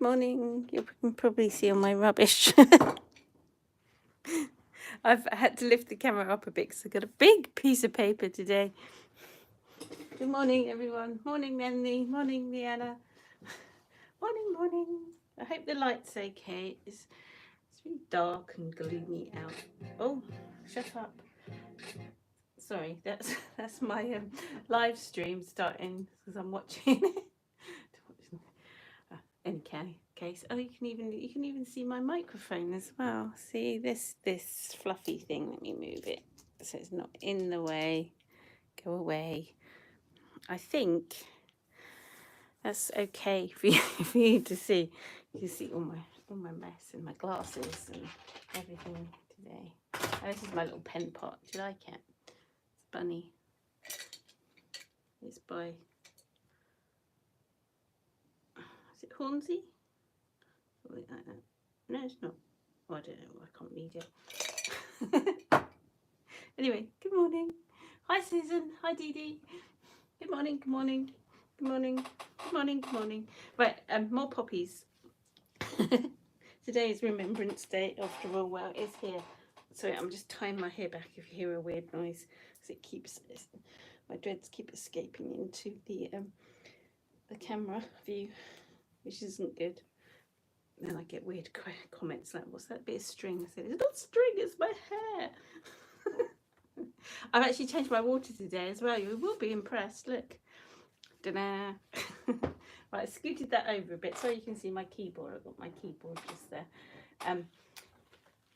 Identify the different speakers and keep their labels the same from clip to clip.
Speaker 1: Morning. You can probably see all my rubbish. I've had to lift the camera up a bit because I've got a big piece of paper today. Good morning, everyone. Morning, Melanie. Morning, Leanna. Morning. I hope the light's okay. It's really dark and gloomy out. Oh, shut up. Sorry, that's my live stream starting because I'm watching it. In case, oh, you can even see my microphone as well. See this fluffy thing. Let me move it so it's not in the way. Go away. I think that's okay for you, for you to see. You can see all my mess and my glasses and everything today. Oh, this is my little pen pot. Do you like it? It's bunny. It's by, is it Hornsey? Something like that. No, it's not. Oh, I don't know. I can't read it. Anyway, good morning. Hi, Susan. Hi, Dee Dee. Good morning. Right, more poppies. Today is Remembrance Day, after all. Well, it's here. Sorry, I'm just tying my hair back if you hear a weird noise, because it keeps, my dreads keep escaping into the camera view, which isn't good. Then I get weird comments like, what's that bit of string? I said, it's not string, it's my hair. I've actually changed my water today as well. You will be impressed. Look. Ta-da. Right, I scooted that over a bit so you can see my keyboard. I've got my keyboard just there.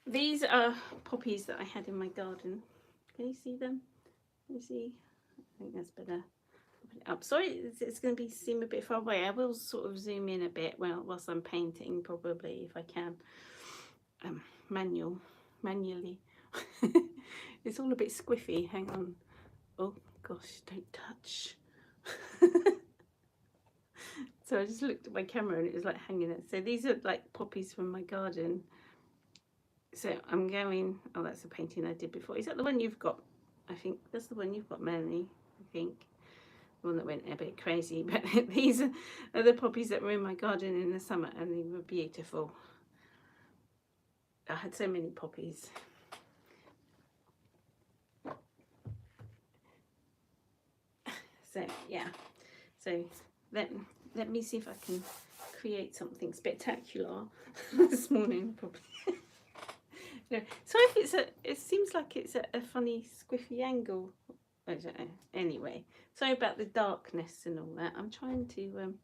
Speaker 1: These are poppies that I had in my garden. Can you see them? Can you see? I think that's better. Up. Sorry, it's going to seem a bit far away. I will sort of zoom in a bit whilst I'm painting, probably, if I can. Manually. It's all a bit squiffy. Hang on. Oh gosh, don't touch. So I just looked at my camera and it was like hanging there. So these are like poppies from my garden. So I'm going, oh, that's a painting I did before. Is that the one you've got? I think that's the one you've got, Melanie, I think. The one that went a bit crazy. But these are the poppies that were in my garden in the summer and they were beautiful. I had so many poppies. So yeah, so let me see if I can create something spectacular this morning, probably. No, sorry if it seems like it's a funny squiffy angle. I don't know. Anyway, sorry about the darkness and all that. I'm trying to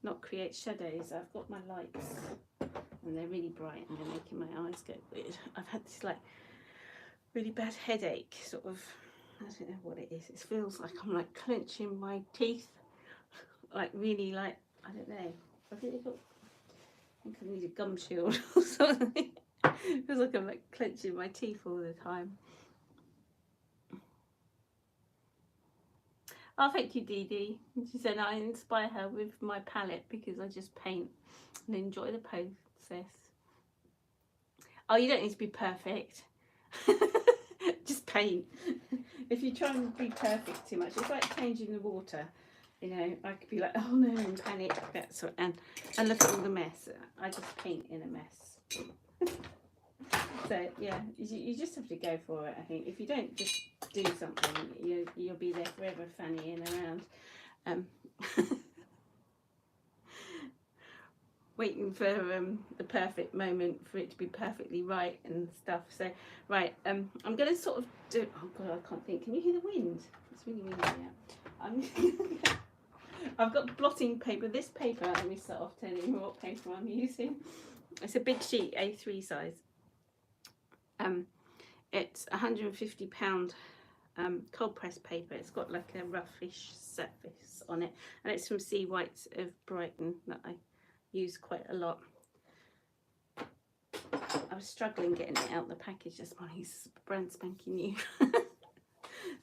Speaker 1: not create shadows. I've got my lights and they're really bright and they're making my eyes go weird. I've had this like really bad headache, sort of. I don't know what it is. It feels like I'm like clenching my teeth, like really, like, I don't know. I've really got, I think I need a gum shield or something. It feels like I'm like clenching my teeth all the time. Oh, thank you, Dee Dee. She said I inspire her with my palette because I just paint and enjoy the process. Oh, you don't need to be perfect. Just paint. If you try and be perfect too much, it's like changing the water. You know, I could be like, oh no, and panic. That's what, and look at all the mess. I just paint in a mess. So yeah, you just have to go for it. I think if you don't just do something, you'll be there forever, fannying around, waiting for the perfect moment for it to be perfectly right and stuff. So right, I'm going to sort of do. Oh god, I can't think. Can you hear the wind? It's really windy out. I've got blotting paper. This paper, let me start off telling you what paper I'm using. It's a big sheet, A3 size. It's £150 cold pressed paper. It's got like a roughish surface on it, and it's from Sea Whites of Brighton that I use quite a lot. I was struggling getting it out of the package this morning. It's brand spanking new.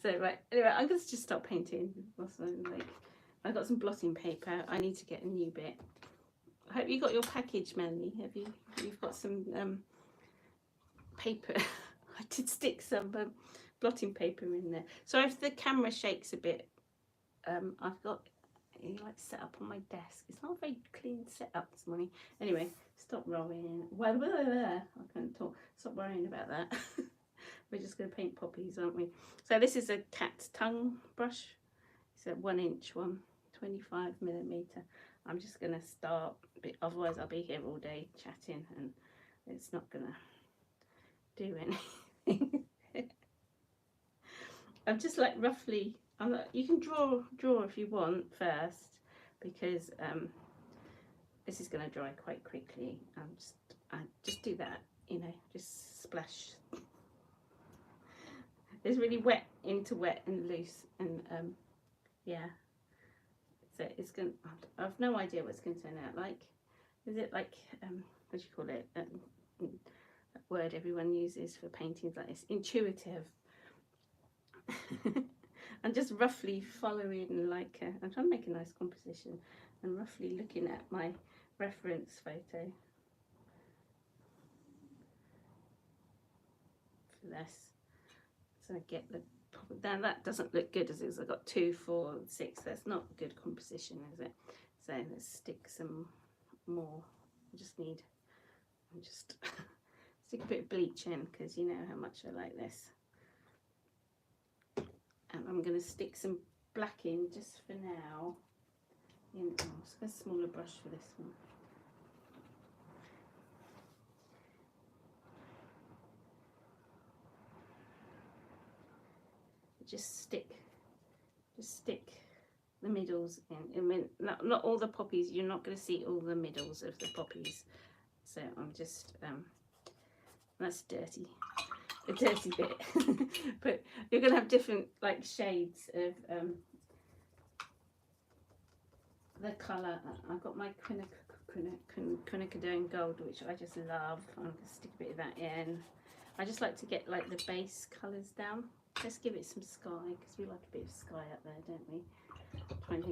Speaker 1: So right, anyway, I'm going to just start painting. Like, I've got some blotting paper. I need to get a new bit. I hope you got your package, Melanie. Have you? You've got some paper. I did stick some blotting paper in there. So if the camera shakes a bit, I've got he like set up on my desk. It's not a very clean setup this morning. Anyway, stop rolling. Well, I can't talk. Stop worrying about that. We're just going to paint poppies, aren't we? So this is a cat's tongue brush. It's a 1 inch one, 25mm. I'm just going to start, otherwise I'll be here all day chatting and it's not going to do anything. I'm just like roughly, you can draw if you want first, because this is going to dry quite quickly. I just do that, you know, just splash. It's really wet into wet and loose, and yeah. So it's going. I've no idea what it's going to turn out like. Is it like what do you call it? That word everyone uses for paintings like this, intuitive. I'm just roughly following, like I'm trying to make a nice composition and roughly looking at my reference photo for this. So I get the, now that doesn't look good as it is. I've got 2, 4, 6. That's not good composition, is it? So let's stick some more. I just need, stick a bit of bleach in, because you know how much I like this. And I'm going to stick some black in just for now. It's a smaller brush for this one. Just stick the middles in. I mean, not all the poppies. You're not going to see all the middles of the poppies. So I'm just that's dirty. A dirty bit. But you're going to have different like shades of the colour. I've got my quinacridone gold, which I just love. I'm going to stick a bit of that in. I just like to get like the base colours down. Let's give it some sky, because we like a bit of sky up there, don't we? Trying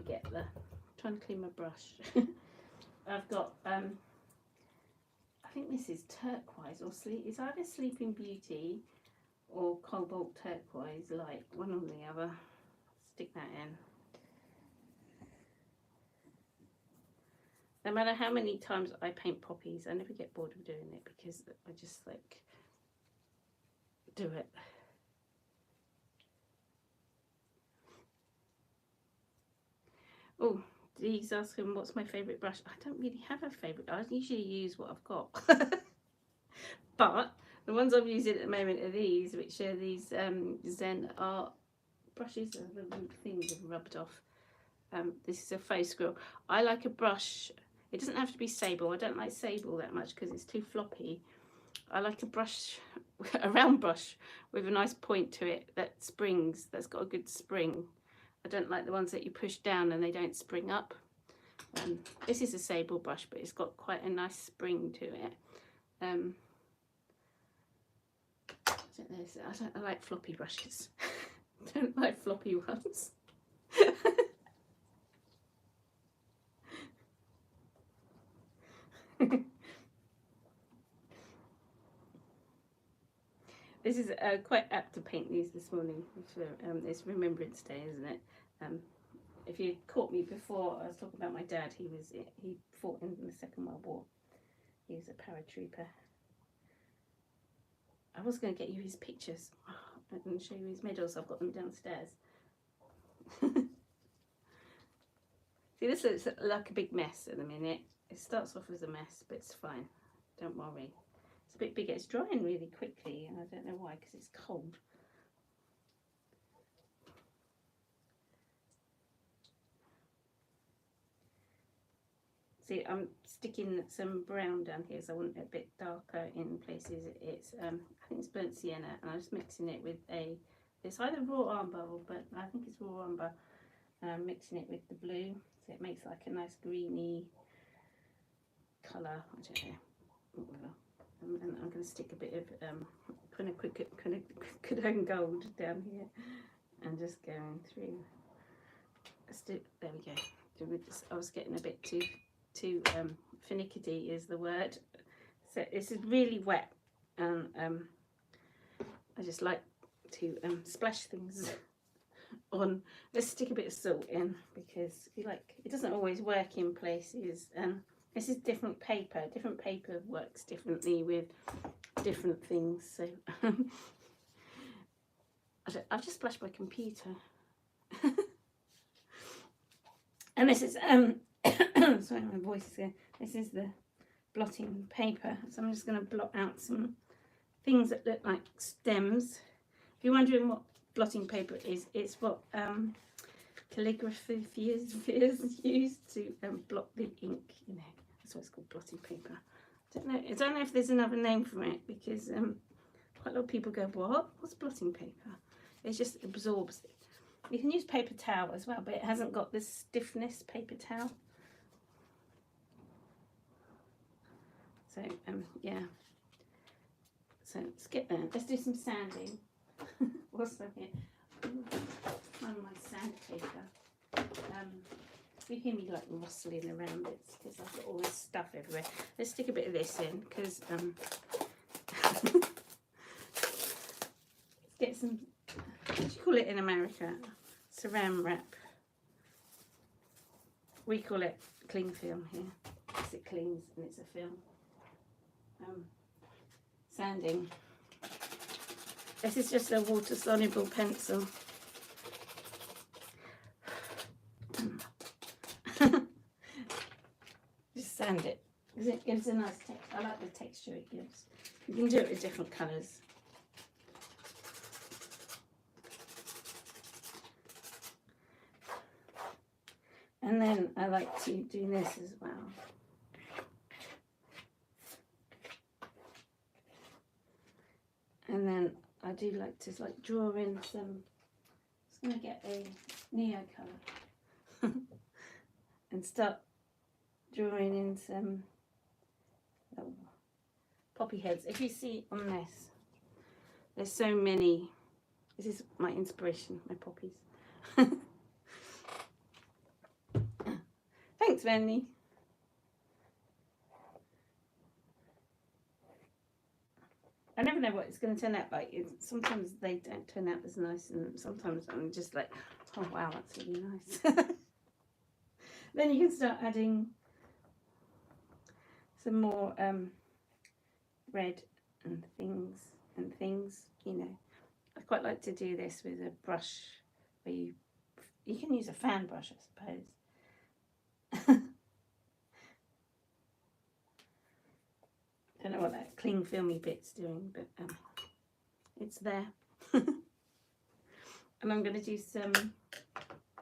Speaker 1: to clean my brush. I've got I think this is turquoise or it's either Sleeping Beauty or cobalt turquoise, like one or the other. Stick that in. No matter how many times I paint poppies, I never get bored of doing it, because I just like do it. Oh, he's asking what's my favourite brush. I don't really have a favourite. I usually use what I've got. But the ones I'm using at the moment are these, which are these Zen art brushes. The things have rubbed off. This is a faux squirrel. I like a brush. It doesn't have to be sable. I don't like sable that much because it's too floppy. I like a brush, a round brush with a nice point to it that springs, that's got a good spring. I don't like the ones that you push down and they don't spring up. This is a sable brush, but it's got quite a nice spring to it. I like floppy brushes. I don't like floppy ones. This is quite apt to paint these this morning. It's Remembrance Day, isn't it? If you caught me before, I was talking about my dad. He fought in the Second World War. He was a paratrooper. I was going to get you his pictures and show you his medals. I've got them downstairs. See, this looks like a big mess at the minute. It starts off as a mess, but it's fine. Don't worry. It's a bit bigger. It's drying really quickly, and I don't know why, because it's cold. See, I'm sticking some brown down here, so I want it a bit darker in places. It's I think it's burnt sienna, and I'm just mixing it with it's either raw umber, but I think it's raw umber. And I'm mixing it with the blue, so it makes like a nice greeny colour. I don't know. And I'm going to stick a bit of quinacridone gold down here, and just going through. There we go. I was getting a bit too finicky is the word. So this is really wet, and I just like to splash things on. Let's stick a bit of salt in, because it doesn't always work in places. This is different paper. Different paper works differently with different things. So I've just splashed my computer. And this is sorry, my voice is going. This is the blotting paper. So I'm just going to blot out some things that look like stems. If you're wondering what blotting paper is, it's what calligraphers use to blot the ink. You know, that's why it's called blotting paper. I don't know if there's another name for it, because quite a lot of people go, "What? What's blotting paper?" It just absorbs it. You can use paper towel as well, but it hasn't got this stiffness, paper towel. So yeah. So let's get there. Let's do some sanding. What's that here? Find my sandpaper. You hear me like rustling around it because I've got all this stuff everywhere. Let's stick a bit of this in, because let's get some, what do you call it in America? Saran wrap. We call it cling film here, because it clings and it's a film. Sanding. This is just a water soluble pencil. Just sand it, because it gives a nice texture. I like the texture it gives. You can do it with different colours. And then I like to do this as well. And then I do like to draw in some, I'm just going to get a neo colour and start drawing in some poppy heads. If you see on this, there's so many. This is my inspiration, my poppies. Thanks, Wendy. I never know what it's going to turn out like. Sometimes they don't turn out as nice, and sometimes I'm just like, oh wow, that's really nice. Then you can start adding some more red and things, you know. I quite like to do this with a brush where you can use a fan brush, I suppose. Don't know what that cling filmy bit's doing, but it's there. And I'm going to do some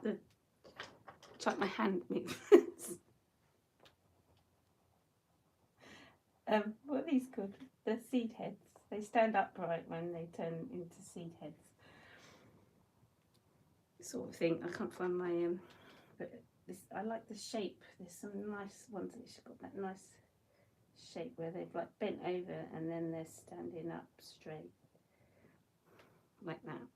Speaker 1: like my hand movements. What are these called? The seed heads. They stand upright when they turn into seed heads. Sort of thing. I can't find my but this, I like the shape. There's some nice ones that's got that nice shape where they've like bent over and then they're standing up straight like that.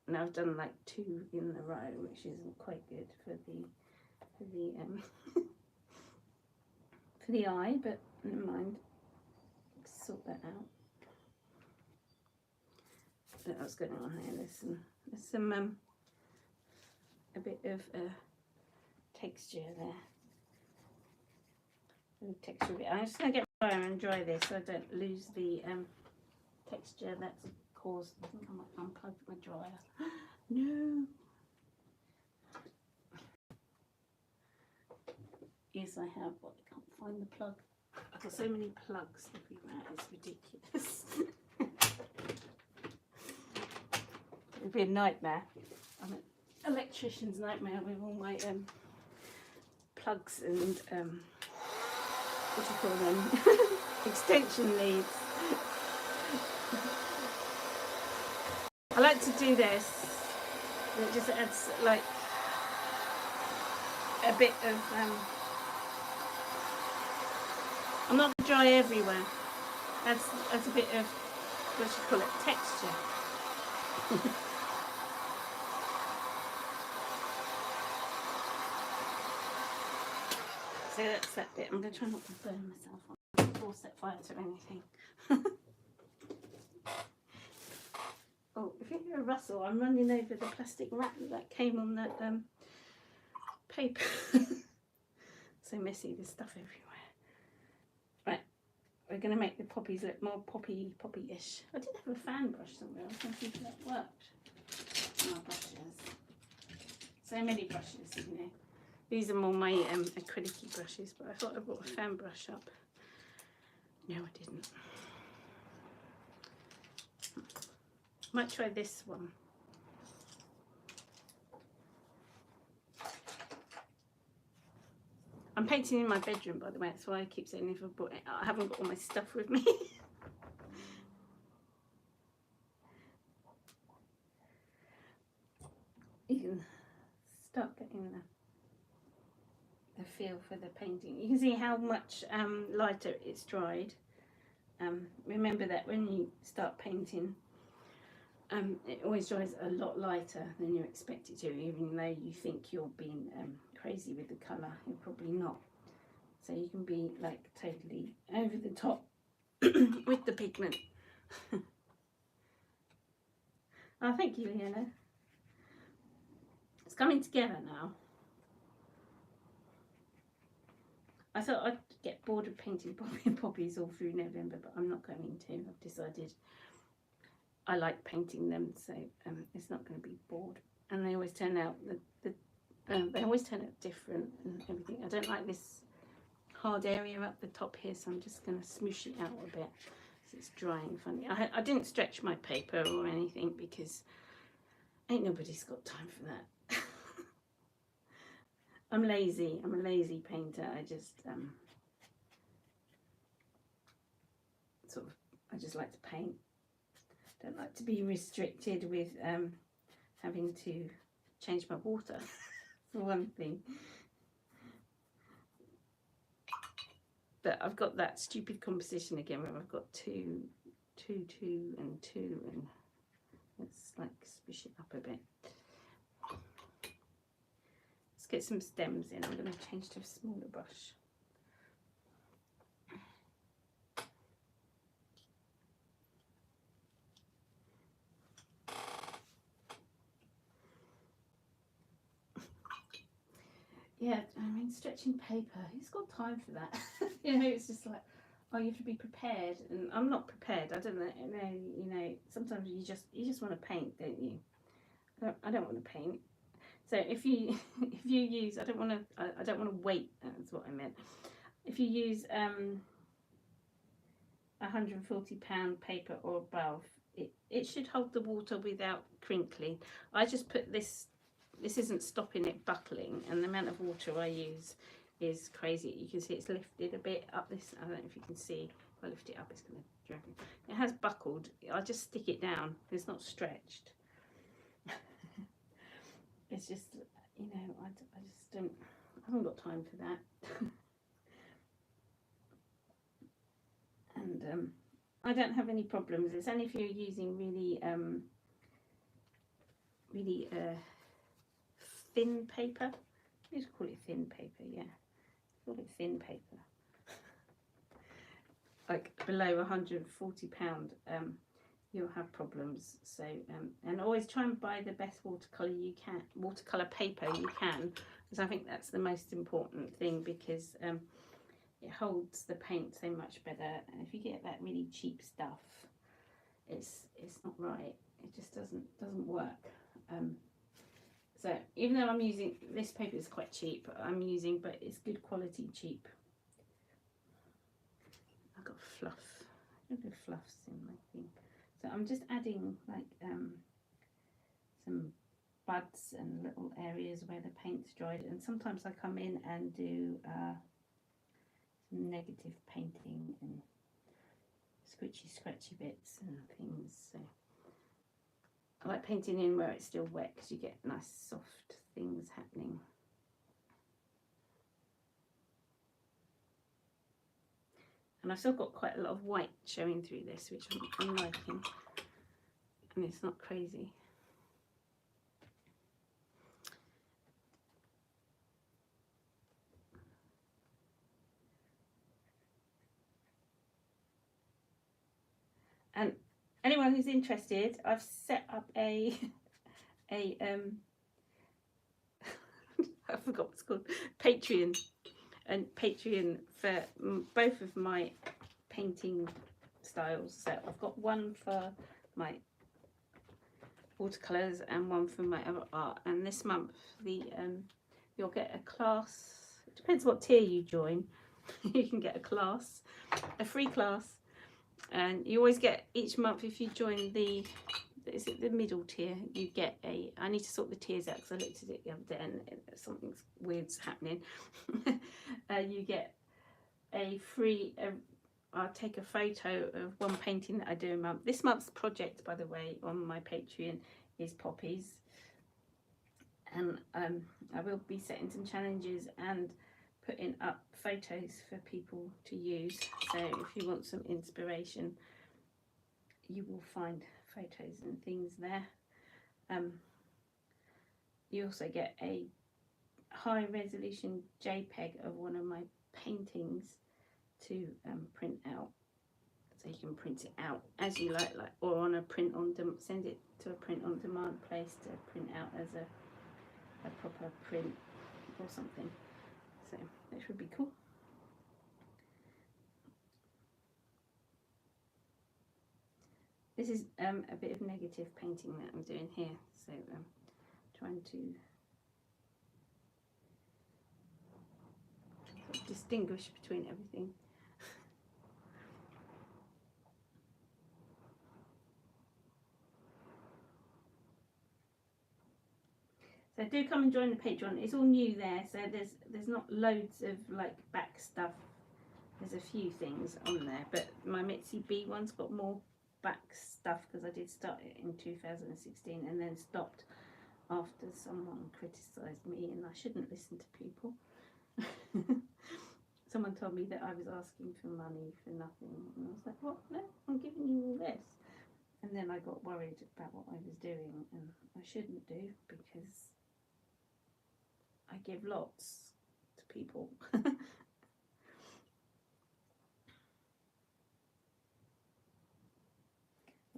Speaker 1: Now I've done like 2 in a row, which isn't quite good for the for the eye, but never mind. Sort that out. What else going on here? There's some a bit of texture there. Texture bit. I'm just going to get my dryer and dry this so I don't lose the texture that's caused. I think I might unplug my dryer. No. Yes, I have, but I can't find the plug. I've got so many plugs everywhere, it's ridiculous. It would be a nightmare. I'm an electrician's nightmare with all my plugs and what do you call them? Extension leads. I like to do this. It just adds like a bit of I'm not going to dry everywhere. That's a bit of, what do you call it, texture. So that's that bit. I'm going to try not to burn myself on or set fire to anything. if you hear a rustle, I'm running over the plastic wrap that came on that paper. So messy, there's stuff everywhere. Right, we're going to make the poppies look more poppy-ish. I did have a fan brush somewhere. I was going to see if that worked. Oh, brushes. So many brushes, you know. These are more my acrylic brushes, but I thought I brought a fan brush up. No, I didn't. Might try this one. I'm painting in my bedroom, by the way. That's why I keep saying if I brought it, I haven't got all my stuff with me. You can start getting the feel for the painting. You can see how much lighter it's dried. Remember that when you start painting, it always dries a lot lighter than you expect it to, even though you think you're being crazy with the colour. You're probably not. So you can be like totally over the top with the pigment. Oh, thank you, Leona. It's coming together now. I thought I'd get bored of painting poppies all through November, but I'm not going to. I've decided I like painting them, so it's not going to be bored. And they always turn out they always turn out different and everything. I don't like this hard area up the top here, so I'm just going to smoosh it out a bit so it's drying funny. I didn't stretch my paper or anything because ain't nobody's got time for that. I'm lazy. I'm a lazy painter. I just I just like to paint. Don't like to be restricted with having to change my water for one thing. But I've got that stupid composition again where I've got two, and 2, and let's like squish it up a bit. Let's get some stems in. I'm going to change to a smaller brush. Yeah, I mean, stretching paper, who's got time for that? You know, it's just like, oh, you have to be prepared, and I'm not prepared. I don't know, you know, sometimes you just want to paint, don't you? I don't want to paint. So if you use, I don't want to wait. That's what I meant. If you use £140 paper or above, it should hold the water without crinkling. I just put this. This isn't stopping it buckling, and the amount of water I use is crazy. You can see it's lifted a bit up this. I don't know if you can see. If I lift it up, it's going to drag it. It has buckled. I just stick it down. It's not stretched. It's just, you know, I just don't. I haven't got time for that. And I don't have any problems. It's only if you're using really thin paper. Let's call it thin paper, yeah. Call it thin paper. Like below £140, you'll have problems. So and always try and buy the best watercolour paper you can, because I think that's the most important thing, because it holds the paint so much better. And if you get that really cheap stuff, it's not right. It just doesn't work. So even though I'm using, this paper is quite cheap, but it's good quality cheap. I've got fluff. I don't know if fluff's in my thing. So I'm just adding like some buds and little areas where the paint's dried. And sometimes I come in and do some negative painting and scratchy bits and things. So I like painting in where it's still wet, because you get nice soft things happening. And I've still got quite a lot of white showing through this, which I'm liking, and it's not crazy. And anyone who's interested, I've set up a I forgot what it's called, Patreon, and Patreon for both of my painting styles. So I've got one for my watercolours and one for my other art, and this month the you'll get a class. It depends what tier you join. You can get a class, a free class, and you always get each month if you join the, is it the middle tier, you get a, I need to sort the tiers out because I looked at it the other day and something's weird's happening. You get a free, I'll take a photo of one painting that I do a month. This month's project, by the way, on my Patreon is poppies, and I will be setting some challenges and putting up photos for people to use. So if you want some inspiration, you will find photos and things there. You also get a high resolution JPEG of one of my paintings to print out, so you can print it out as you like or on a print on demand, send it to a print on demand place to print out as a proper print or something. So that should be cool. This is a bit of negative painting that I'm doing here, so trying to distinguish between everything. So do come and join the Patreon. It's all new there, so there's not loads of like back stuff. There's a few things on there, but my Mitzi B one's got more back stuff because I did start it in 2016 and then stopped after someone criticised me, and I shouldn't listen to people. Someone told me that I was asking for money for nothing, and I was like, what? No, I'm giving you all this. And then I got worried about what I was doing, and I shouldn't do because I give lots to people. I'm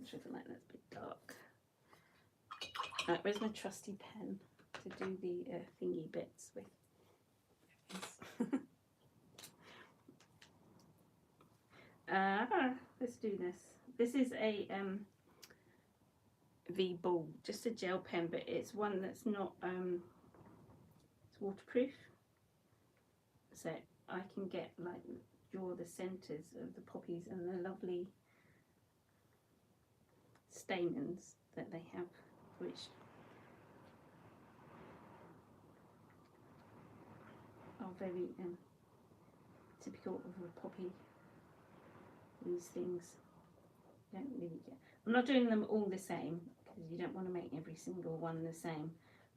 Speaker 1: sure I like that's a bit dark. Right, where's my trusty pen to do the thingy bits with? Let's do this. This is a V ball, just a gel pen, but it's one that's not it's waterproof, so I can get like draw the centres of the poppies and the lovely stamens that they have, which are very typical of a poppy. These things don't really get, I'm not doing them all the same because you don't want to make every single one the same,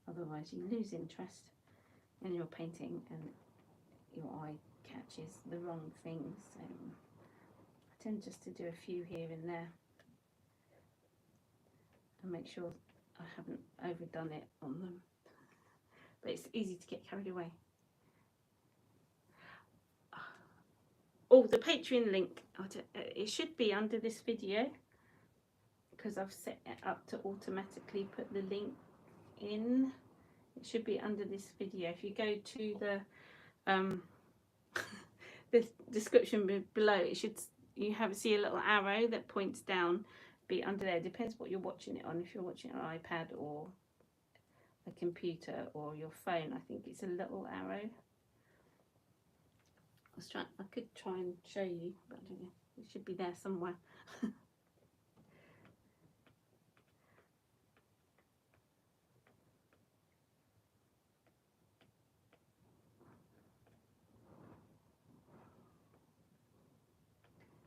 Speaker 1: otherwise you lose interest in your painting and your eye catches the wrong things. So I tend just to do a few here and there and make sure I haven't overdone it on them, but it's easy to get carried away. Oh, the Patreon link, it should be under this video because I've set it up to automatically put the link in. It should be under this video. If you go to the description below, it should, you see a little arrow that points down, be under there. It depends what you're watching it on. If you're watching it on an iPad or a computer or your phone, I think it's a little arrow. I could try and show you, but I don't know. It should be there somewhere.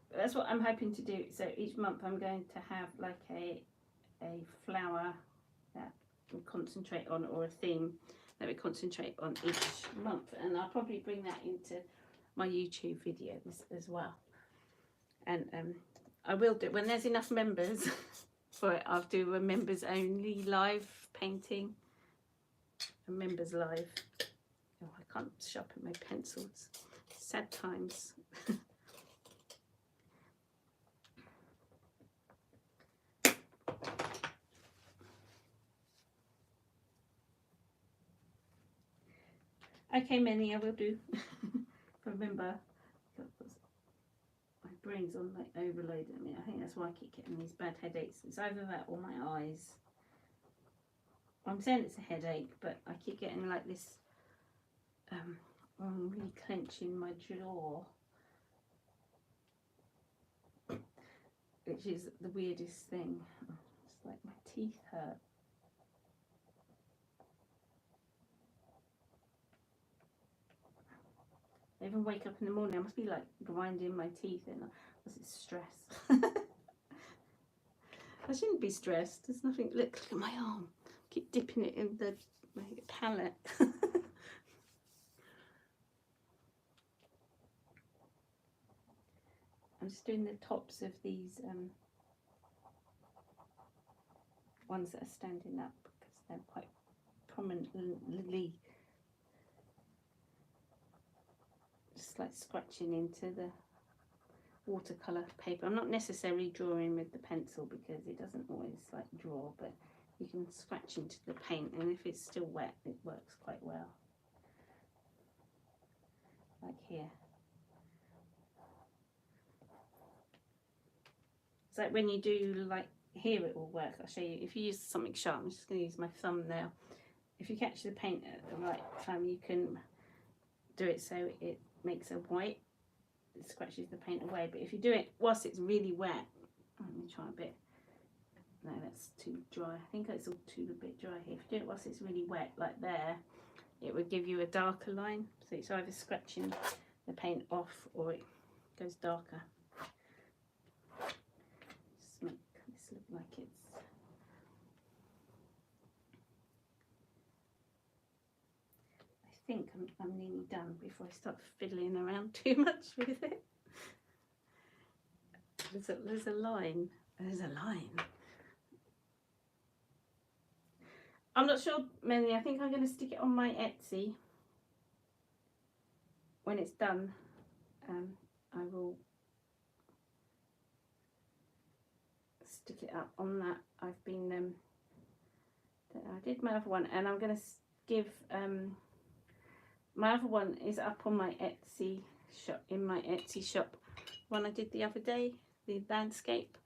Speaker 1: But that's what I'm hoping to do. So each month I'm going to have like a flower that we concentrate on, or a theme that we concentrate on each month, and I'll probably bring that into my YouTube videos as well. And I will do, when there's enough members for it, I'll do a members only live painting, a members live. Oh, I can't sharpen my pencils, sad times. Okay, Minnie, I will do. Remember, my brain's on like overload. I mean, I think that's why I keep getting these bad headaches. It's either that or my eyes. I'm saying it's a headache, but I keep getting like this. I'm really clenching my jaw, which is the weirdest thing. It's like my teeth hurt. I even wake up in the morning, I must be like grinding my teeth in. Was it stress? I shouldn't be stressed. There's nothing. Look at my arm. Keep dipping it in the my palette. I'm just doing the tops of these ones that are standing up because they're quite prominently just like scratching into the watercolour paper. I'm not necessarily drawing with the pencil because it doesn't always like draw, but you can scratch into the paint, and if it's still wet it works quite well, like here. It's like when you do like here, it will work. I'll show you. If you use something sharp, I'm just going to use my thumbnail. If you catch the paint at the right time, you can do it so it makes a white. It scratches the paint away. But if you do it whilst it's really wet, let me try a bit. No, that's too dry. I think it's all too a bit dry here. If you do it whilst it's really wet, like there, it would give you a darker line. So it's either scratching the paint off or it goes darker. Just make this look like it's. I think I'm nearly done before I start fiddling around too much with it. There's a line. There's a line. I'm not sure, Melanie. I think I'm going to stick it on my Etsy. When it's done, I will stick it up on that. I've been, I did my other one, and I'm going to give, my other one is up on my Etsy shop, in my Etsy shop. One I did the other day, the landscape.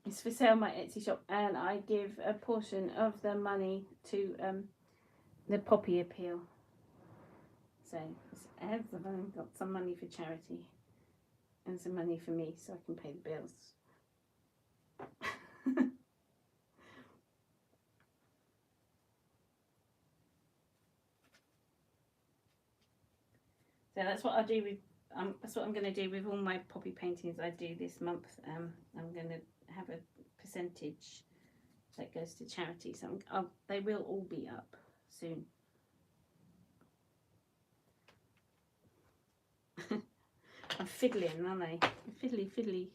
Speaker 1: It's for sale on my Etsy shop, and I give a portion of the money to the Poppy Appeal. So I've got some money for charity and some money for me so I can pay the bills. So that's what I do with. That's what I'm going to do with all my poppy paintings I do this month. I'm going to have a percentage that goes to charity. So they will all be up soon. I'm fiddling, aren't I? Fiddly.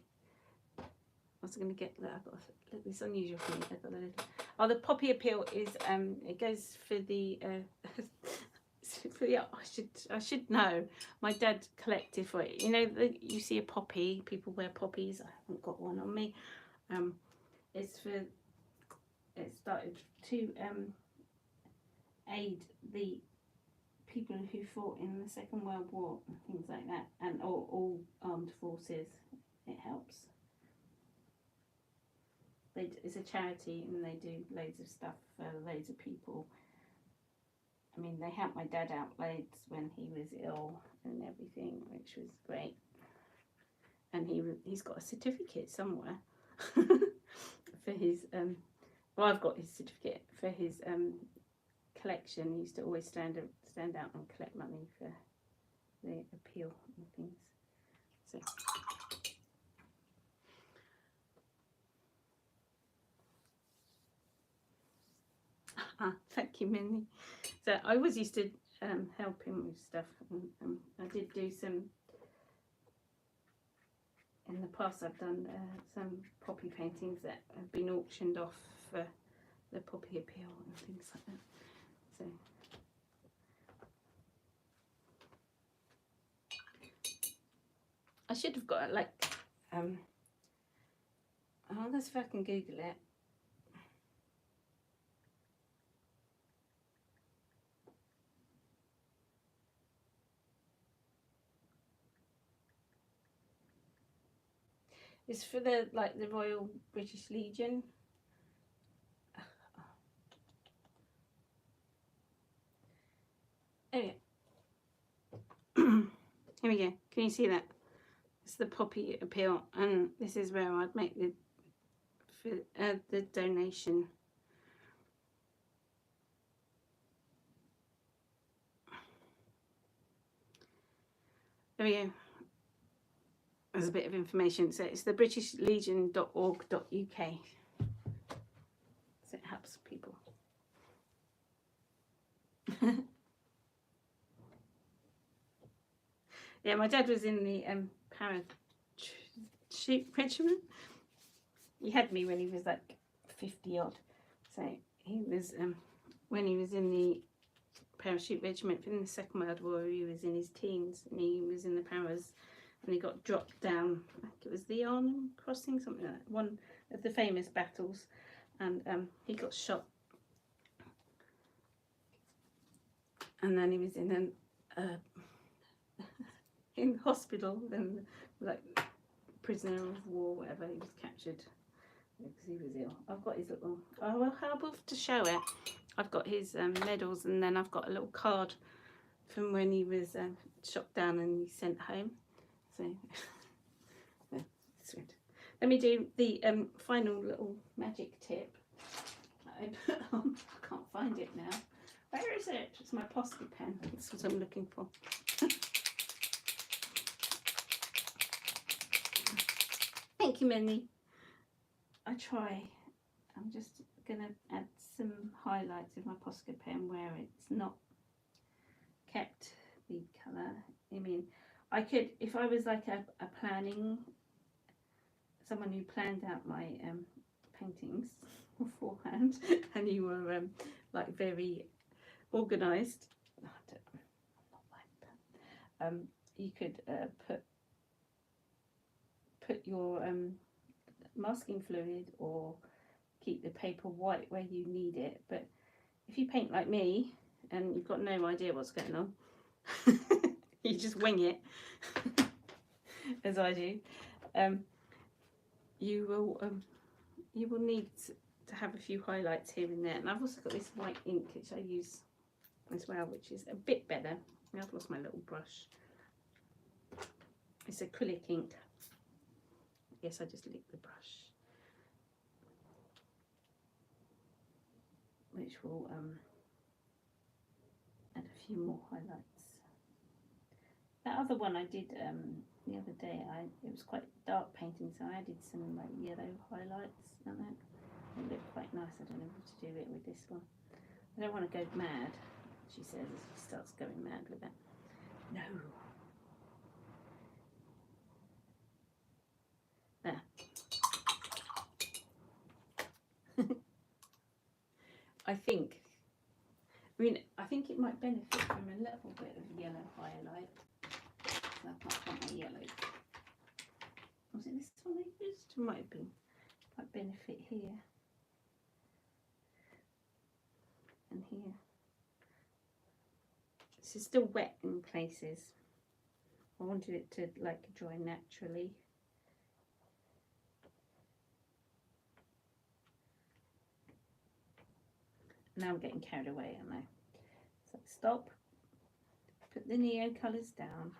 Speaker 1: I was going to get that. I've got this unusual thing. I've got a little. Oh, the Poppy Appeal is it goes for the. I should know. My dad collected for it. You know, you see a poppy. People wear poppies. I haven't got one on me. It's for. It started to aid the people who fought in the Second World War and things like that, and all armed forces. It helps. It's a charity, and they do loads of stuff for loads of people. I mean, they helped my dad out loads when he was ill and everything, which was great. And he's got a certificate somewhere for his. Well, I've got his certificate for his collection. He used to always stand out and collect money for the appeal and things. So. Thank you, Minnie. So I always used to help him with stuff, and I did do some. In the past, I've done some poppy paintings that have been auctioned off for the Poppy Appeal and things like that. So. I should have got it like. I wonder if I can Google it. It's for the the Royal British Legion. Anyway. Here we go. Can you see that? It's the poppy appeal, and this is where I'd make the donation. There we go. There's a bit of information. So it's the britishlegion.org.uk. So it helps people. Yeah, my dad was in the parachute regiment. He had me when he was like 50 odd. So he was when he was in the parachute regiment in the Second World War. He was in his teens, and he was in the paras, and he got dropped down. I think it was the Arnhem Crossing, something like that. One of the famous battles, and he got shot, and then he was in in hospital, and like prisoner of war, whatever. He was captured because he was ill. I've got his little. Oh, well, how about to show it? I've got his medals, and then I've got a little card from when he was shot down and he sent home. So that's good. Let me do the final little magic tip that I put on. I can't find it now. Where is it? It's my Posca pen. That's what I'm looking for. Thank you, Minnie. I try. I'm just going to add some highlights with my Posca pen where it's not kept the colour. I mean, I could, if I was like a planning, someone who planned out my paintings beforehand, and you were like very organised, not like that. You could put your masking fluid or keep the paper white where you need it. But if you paint like me and you've got no idea what's going on, you just wing it as I do, you will need to have a few highlights here and there. And I've also got this white ink which I use as well, which is a bit better. I've lost my little brush. It's acrylic ink. Yes, I just licked the brush, which will add a few more highlights. That other one I did the other day, it was quite dark painting, so I added some like yellow highlights on it. It looked quite nice. I don't know what to do it with this one. I don't want to go mad, she says as she starts going mad with that. No. There. I think it might benefit from a little bit of yellow highlight. So I can't find my yellow. Was it this one I used? It might have been. Might benefit here. And here. This is still wet in places. I wanted it to like dry naturally. Now I'm getting carried away, aren't I? So stop. Put the neo colours down.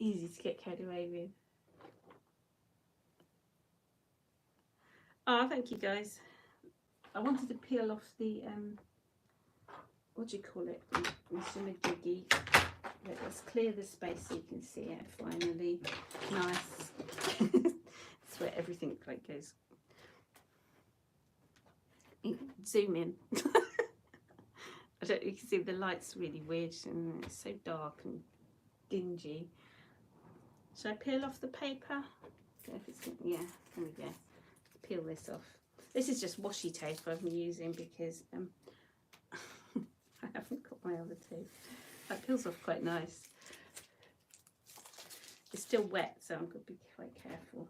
Speaker 1: Easy to get carried away with. Oh, thank you guys. I wanted to peel off the what do you call it? Mr. McGiggy. Let's clear the space so you can see it finally. Nice. That's where everything like goes. Zoom in. You can see the light's really weird and it's so dark and dingy. Should I peel off the paper? If it's, yeah, there we go. Peel this off. This is just washi tape I'm using because I haven't got my other tape. That peels off quite nice. It's still wet, so I'm going to be quite careful.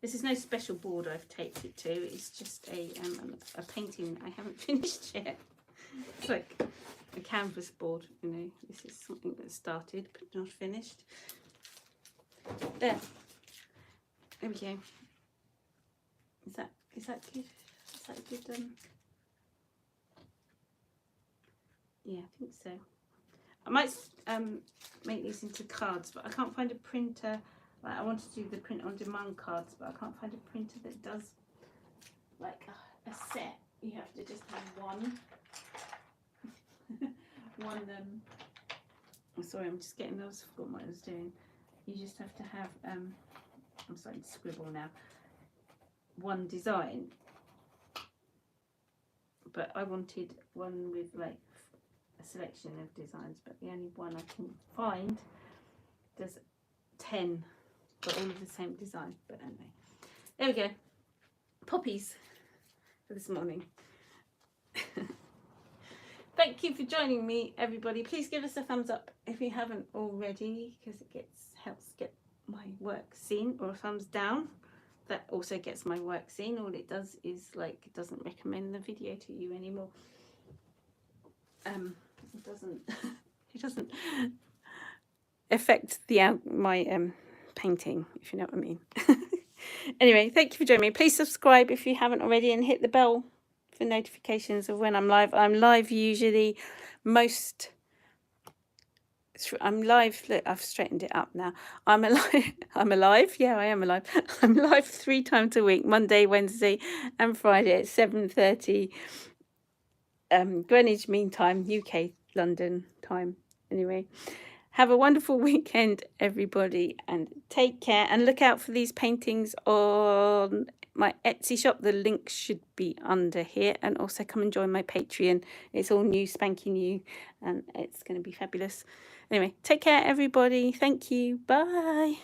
Speaker 1: This is no special board I've taped it to. It's just a painting I haven't finished yet. It's like a canvas board, you know. This is something that started but not finished. There we go. Is that good? Is that good? Yeah, I think so. I might make these into cards, but I can't find a printer. Like, I want to do the print on demand cards, but I can't find a printer that does like a set. You have to just have one. I'm sorry, I'm just getting those. Forgot what I was doing. You just have to have. I'm starting to scribble now. One design, but I wanted one with like a selection of designs, but the only one I can find does 10, but all of the same design. But anyway, there we go. Poppies for this morning. Thank you for joining me, everybody. Please give us a thumbs up if you haven't already, because it helps get my work seen, or a thumbs down. That also gets my work seen. All it does is like it doesn't recommend the video to you anymore. It doesn't affect my painting, if you know what I mean. Anyway, thank you for joining me. Please subscribe if you haven't already, and hit the bell for notifications of when I'm live. I'm live usually I'm live. Look, I've straightened it up now. I'm alive. Yeah, I am alive. I'm live 3 times a week: Monday, Wednesday, and Friday at 7:30 Greenwich Mean Time, UK, London time. Anyway, have a wonderful weekend, everybody, and take care. And look out for these paintings on my Etsy shop. The link should be under here, and also come and join my Patreon. It's all new, spanking new, and it's going to be fabulous. Anyway, take care, everybody. Thank you. Bye.